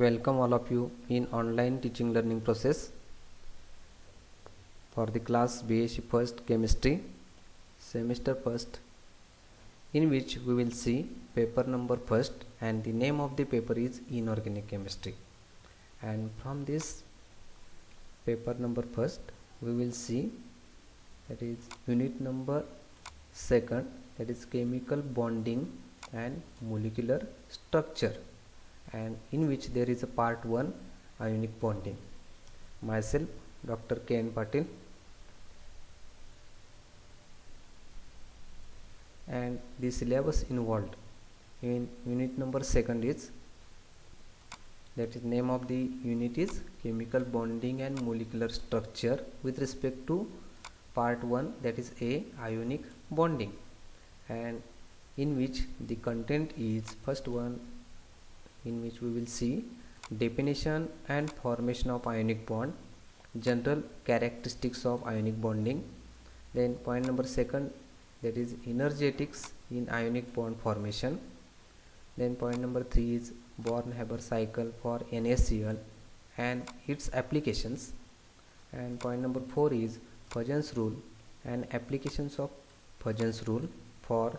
Welcome all of you in online teaching learning process for the class BSc First Chemistry semester first, in which we will see paper number first, and the name of the paper is Inorganic Chemistry. And from this paper number first we will see that is unit number second, that is chemical bonding and molecular structure, and in which there is a part 1 ionic bonding. Myself Dr. K.N. Patil, and the syllabus involved in unit number second is, that is name of the unit is chemical bonding and molecular structure with respect to part 1, that is A, ionic bonding, and in which the content is first one, in which we will see definition and formation of ionic bond, general characteristics of ionic bonding. Then point number second, that is energetics in ionic bond formation. Then point number 3 is Born-Haber cycle for NaCl and its applications. And point number 4 is Pagens's rule and applications of Pagens's rule. For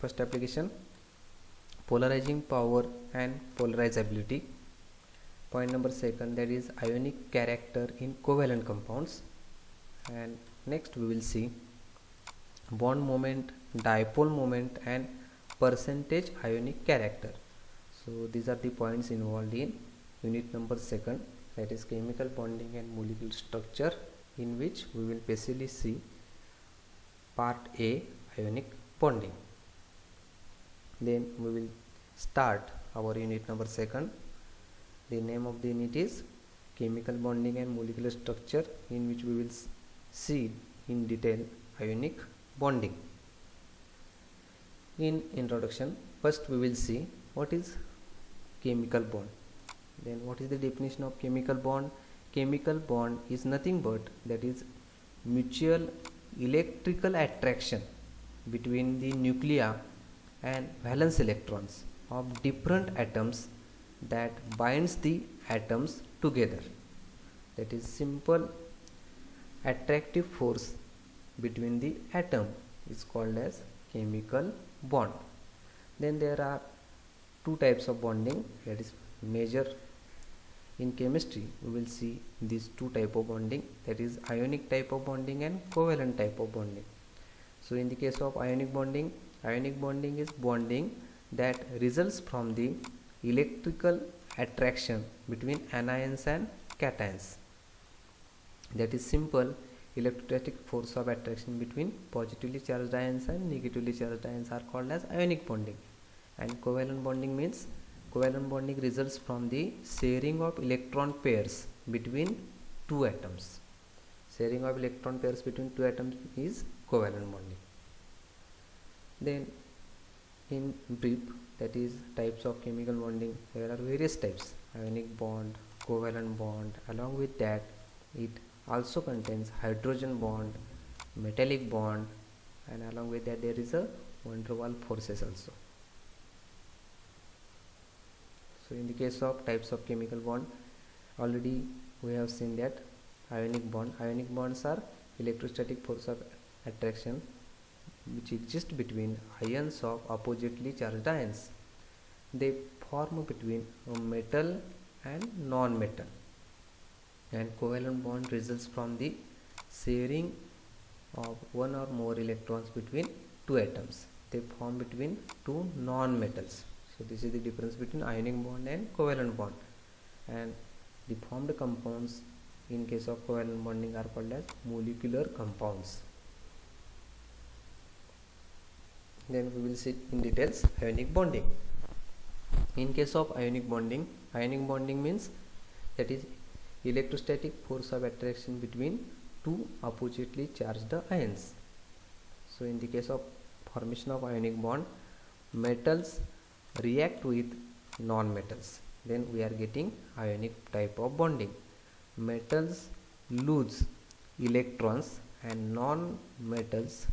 first application, polarizing power and polarizability. Point number second, that is ionic character in covalent compounds. And next we will see bond moment, dipole moment and percentage ionic character. So these are the points involved in unit number second, that is chemical bonding and molecular structure, in which we will basically see part A, ionic bonding. Then we will start our unit number second. The name of the unit is chemical bonding and molecular structure, in which we will see in detail ionic bonding. In introduction, first we will see what is chemical bond. Then what is the definition of chemical bond? Chemical bond is nothing but, that is mutual electrical attraction between the nuclei and valence electrons of different atoms that binds the atoms together. That is simple attractive force between the atom is called as chemical bond. Then there are two types of bonding, that is major in chemistry we will see these two type of bonding, that is ionic type of bonding and covalent type of bonding. So in the case of ionic bonding is bonding that results from the electrical attraction between anions and cations. That is simple electrostatic force of attraction between positively charged ions and negatively charged ions are called as ionic bonding. And covalent bonding means, covalent bonding results from the sharing of electron pairs between two atoms. Sharing of electron pairs between two atoms is covalent bonding. Then in brief, that is types of chemical bonding, there are various types: ionic bond, covalent bond. Along with that, it also contains hydrogen bond, metallic bond, and along with that there is a van der Waals forces also. So in the case of types of chemical bond, already we have seen that ionic bonds are electrostatic force of attraction which exist between ions of oppositely charged ions. They form between a metal and non-metal. And covalent bond results from the sharing of one or more electrons between two atoms. They form between two non-metals. So this is the difference between ionic bond and covalent bond. And the formed compounds in case of covalent bonding are called as molecular compounds. Then we will see in details ionic bonding. In case of ionic bonding means, that is electrostatic force of attraction between two oppositely charged ions. So in the case of formation of ionic bond, metals react with non-metals, then we are getting ionic type of bonding. Metals lose electrons and non-metals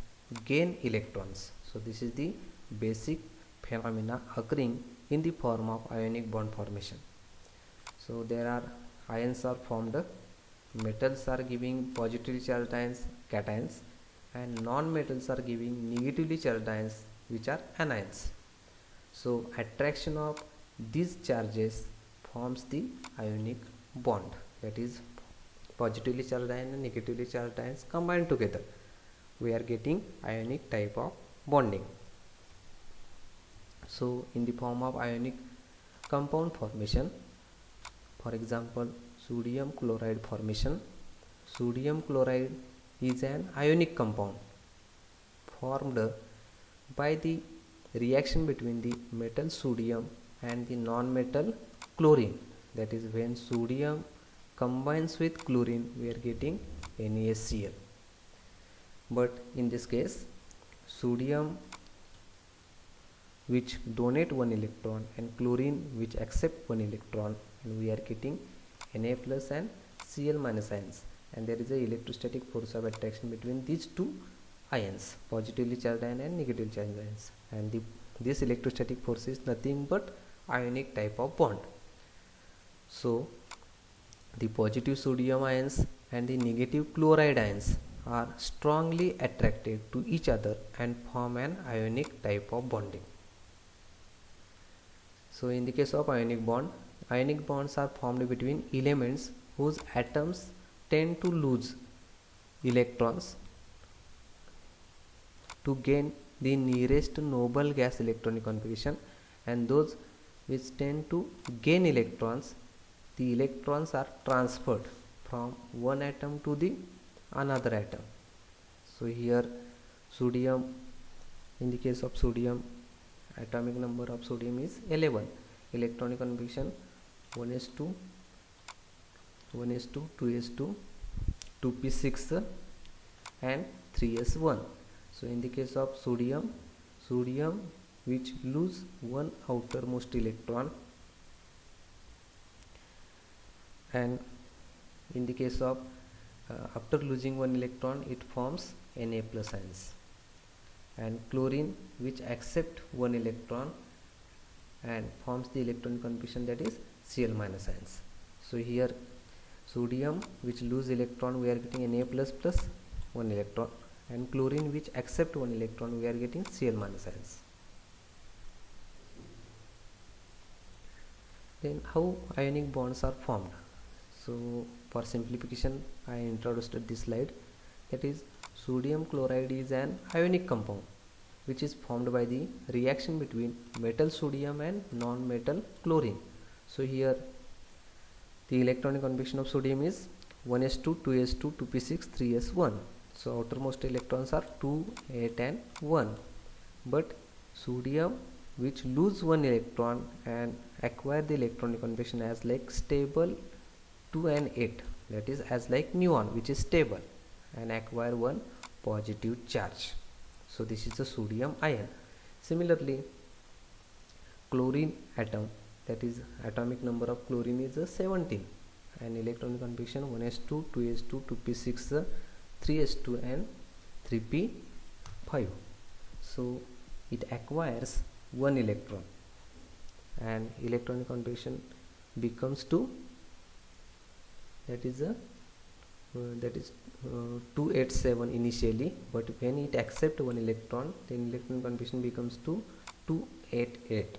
gain electrons. So this is the basic phenomena occurring in the form of ionic bond formation. So there are ions are formed, metals are giving positively charged ions, cations, and non-metals are giving negatively charged ions, which are anions. So attraction of these charges forms the ionic bond, that is positively charged ion and negatively charged ions combined together. We are getting ionic type of bonding. So in the form of ionic compound formation, for example sodium chloride formation. Sodium chloride is an ionic compound formed by the reaction between the metal sodium and the non-metal chlorine. That is, when sodium combines with chlorine, we are getting NaCl. But in this case, sodium which donate one electron and chlorine which accept one electron, and we are getting Na plus and Cl minus ions, and there is a electrostatic force of attraction between these two ions, positively charged ion and negatively charged ions, and this electrostatic force is nothing but ionic type of bond. So the positive sodium ions and the negative chloride ions are strongly attracted to each other and form an ionic type of bonding. So in the case of ionic bonds are formed between elements whose atoms tend to lose electrons to gain the nearest noble gas electronic configuration, and those which tend to gain electrons, the electrons are transferred from one atom to the another atom. So here sodium, in the case of sodium, atomic number of sodium is 11, electronic configuration 1s2, 1s2, 2s2, 2p6 and 3s1. So in the case of sodium which lose one outermost electron, and in the case of after losing one electron it forms Na plus ions, and chlorine which accept one electron and forms the electron configuration, that is Cl minus ions. So here sodium which lose electron, we are getting Na plus plus one electron, and chlorine which accept one electron, we are getting Cl minus ions. Then how ionic bonds are formed? So for simplification I introduced this slide, that is sodium chloride is an ionic compound which is formed by the reaction between metal sodium and non-metal chlorine. So here the electronic configuration of sodium is 1s2, 2s2, 2p6, 3s1. So outermost electrons are 2, 8 and 1. But sodium which lose one electron and acquire the electronic configuration as like stable 2 and 8, that is as like neon which is stable and acquire one positive charge. So this is the sodium ion. Similarly chlorine atom, that is atomic number of chlorine is 17, and electronic configuration 1s2, 2s2, 2p6, 3s2 and 3p5. So it acquires one electron and electronic configuration becomes 2, that is 287 initially, but when it accepts one electron, then electron configuration becomes 288.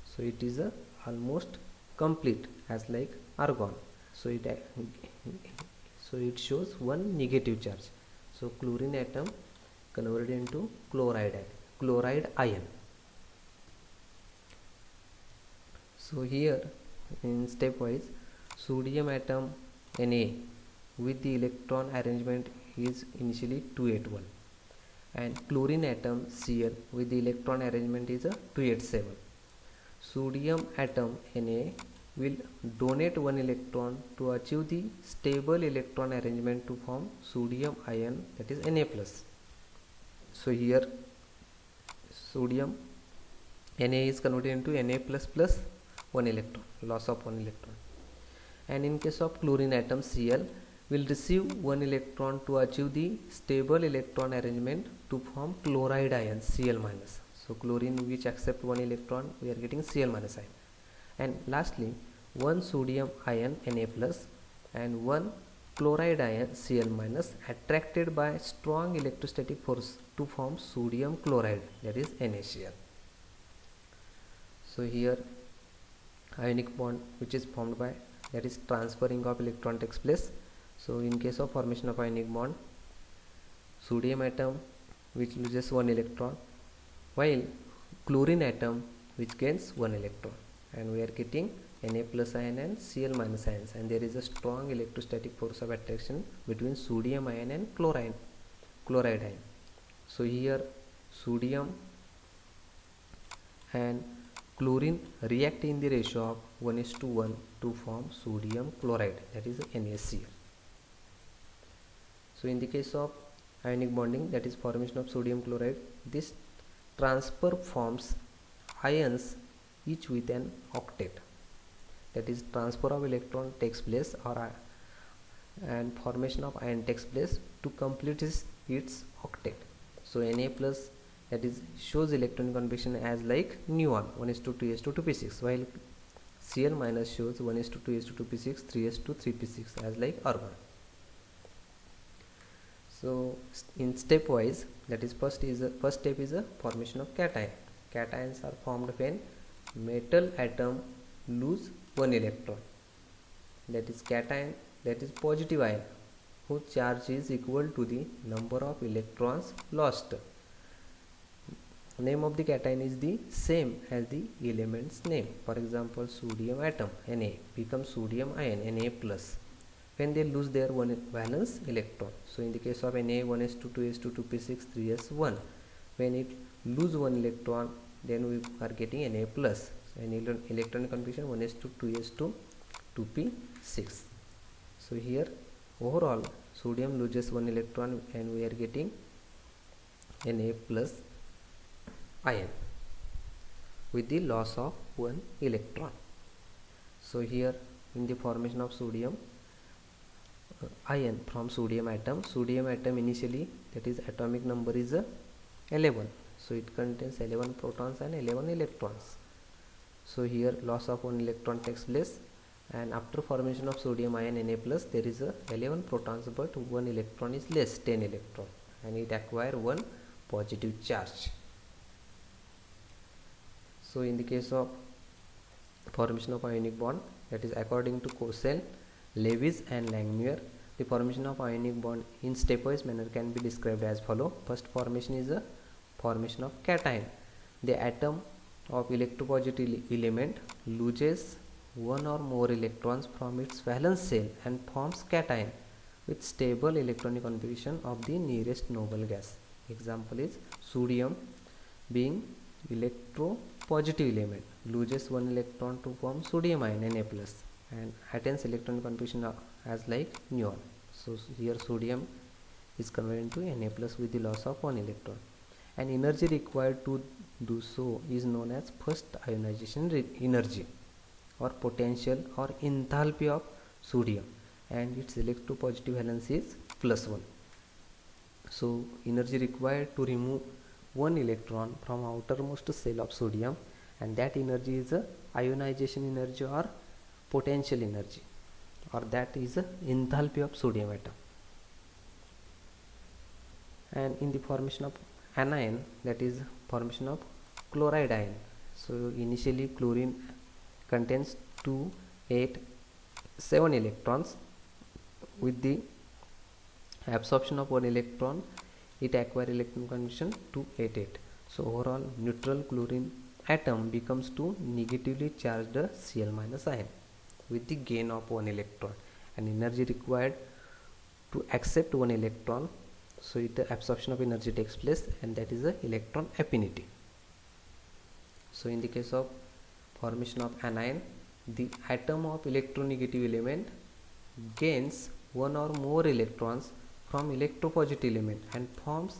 So it is almost complete as like argon. So it shows one negative charge. So chlorine atom converted into chloride ion. So here in stepwise, sodium atom Na with the electron arrangement is initially 281, and chlorine atom Cl with the electron arrangement is 287. Sodium atom Na will donate one electron to achieve the stable electron arrangement to form sodium ion, that is Na plus. So here sodium Na is converted into Na plus plus one electron, loss of one electron, and in case of chlorine atom Cl will receive one electron to achieve the stable electron arrangement to form chloride ion Cl minus. So chlorine which accept one electron, we are getting Cl minus ion. And lastly one sodium ion Na plus and one chloride ion Cl minus attracted by strong electrostatic force to form sodium chloride, that is NaCl. So here ionic bond which is formed by, that is transferring of electron takes place. So in case of formation of ionic bond, sodium atom which loses one electron, while chlorine atom which gains one electron, and we are getting Na plus ion and Cl minus ions, and there is a strong electrostatic force of attraction between sodium ion and chloride ion. So here sodium and chlorine react in the ratio of 1:1 to form sodium chloride, that is NaCl. So in the case of ionic bonding, that is formation of sodium chloride, this transfer forms ions each with an octet, that is transfer of electron takes place, and formation of ion takes place to complete its octet. So Na plus, that is shows electronic configuration as like neon 1:2s to 2p6, while Cl minus shows 1:2s to 2p6, 3s to 3p6 as like argon. So in stepwise, that is first step is a formation of cation. Cations are formed when metal atom lose one electron, that is cation, that is positive ion whose charge is equal to the number of electrons lost. Name of the cation is the same as the element's name. For example, sodium atom Na becomes sodium ion Na plus when they lose their one valence electron. So in the case of Na, 1s2 to 2p6, 3s1, when it lose one electron, then we are getting Na plus, and electronic configuration 1s2 to 2p6. So here overall sodium loses one electron and we are getting Na plus ion with the loss of one electron. So here in the formation of sodium ion from sodium atom initially, that is atomic number is 11, so it contains 11 protons and 11 electrons. So here loss of one electron takes place, and after formation of sodium ion Na plus, there is 11 protons but one electron is less, 10 electron, and it acquire one positive charge. So in the case of formation of ionic bond, that is according to Courcelle, Lewis and Langmuir, the formation of ionic bond in stepwise manner can be described as follow. First formation is a formation of cation. The atom of electropositive element loses one or more electrons from its valence shell and forms cation with stable electronic configuration of the nearest noble gas. Example is sodium being electropositive element loses one electron to form sodium ion Na plus and attains electronic configuration as like neon. So here sodium is converted into Na plus with the loss of one electron, and energy required to do so is known as first ionization energy or potential or enthalpy of sodium, and its electropositive valence is +1. So energy required to remove one electron from outermost shell of sodium, and that energy is a ionization energy or potential energy, or that is a enthalpy of sodium atom. And in the formation of anion, that is formation of chloride ion. So initially chlorine contains 2, 8, 7 electrons. With the absorption of one electron, it acquires electron configuration 288. So overall neutral chlorine atom becomes 2 negatively charged Cl minus ion with the gain of one electron, and energy required to accept one electron, so the absorption of energy takes place, and that is the electron affinity. So in the case of formation of anion, the atom of electronegative element gains one or more electrons from electropositive element and forms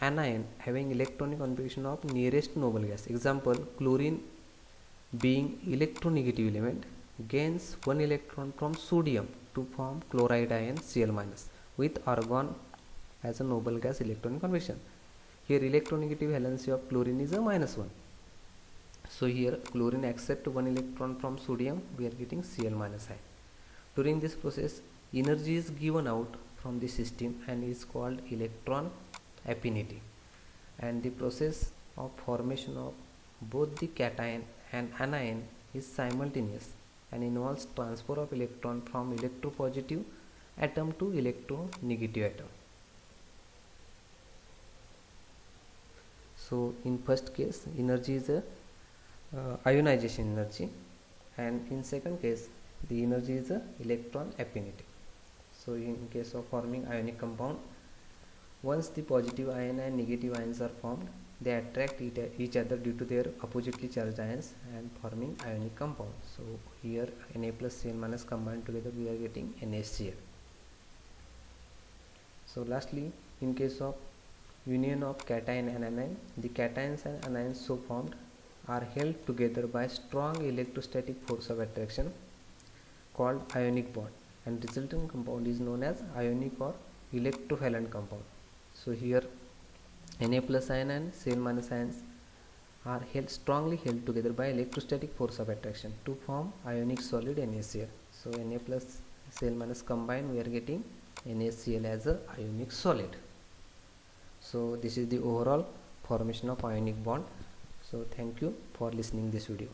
anion having electronic configuration of nearest noble gas. Example, chlorine being electronegative element gains one electron from sodium to form chloride ion Cl minus with argon as a noble gas electronic configuration. Here electronegative valency of chlorine is a -1. So here chlorine accept one electron from sodium, we are getting Cl minus ion. During this process, energy is given out from the system and is called electron affinity. And the process of formation of both the cation and anion is simultaneous and involves transfer of electron from electropositive atom to electronegative atom. So in first case, energy is a ionization energy, and in second case the energy is a electron affinity. So in case of forming ionic compound, once the positive ion and negative ions are formed, they attract each other due to their oppositely charged ions and forming ionic compound. So here Na plus Cl minus combined together, we are getting NaCl. So lastly, in case of union of cation and anion, the cations and anions so formed are held together by strong electrostatic force of attraction called ionic bond, and resultant compound is known as ionic or electrophoreant compound. So here Na plus ion and Cl minus ions are strongly held together by electrostatic force of attraction to form ionic solid NaCl. So Na plus Cl minus combined, we are getting NaCl as a ionic solid. So this is the overall formation of ionic bond. So thank you for listening this video.